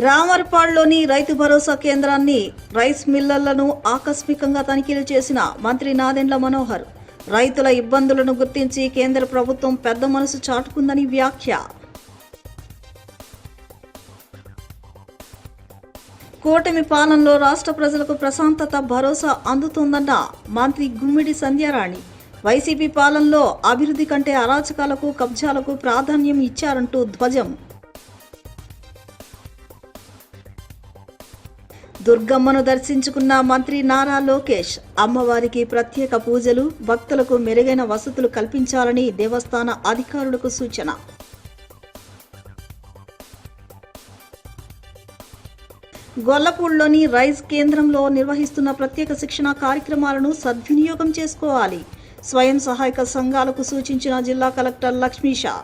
రామర్పాడ్లోని రైతు భరోసా కేంద్రాన్ని, రైస్ మిల్లర్లను ఆకస్మికంగా తనిఖీలు చేసిన మంత్రి నాదెండ్ల మనోహర్. రైతుల ఇబ్బందులను గుర్తించి కేంద్ర ప్రభుత్వం పెద్ద మనసు చాటుకుందని వ్యాఖ్య. కూటమి పాలనలో రాష్ట్ర ప్రజలకు ప్రశాంతత, భరోసా అందుతోందన్న మంత్రి గుమ్మిడి సంధ్యారాణి. వైసీపీ పాలనలో అభివృద్ధి కంటే అరాచకాలకు, కబ్జాలకు ప్రాధాన్యం ఇచ్చారంటూ ధ్వజం. దుర్గమ్మను దర్శించుకున్న మంత్రి నారా లోకేష్. అమ్మవారికి ప్రత్యేక పూజలు, భక్తులకు మెరుగైన వసతులు కల్పించాలని దేవస్థాన అధికారులకు సూచన. గొల్లపూడిలోని రైస్ కేంద్రంలో నిర్వహిస్తున్న ప్రత్యేక శిక్షణ కార్యక్రమాలను సద్వినియోగం చేసుకోవాలి. స్వయం సహాయక సంఘాలకు సూచించిన జిల్లా కలెక్టర్ లక్ష్మీషా.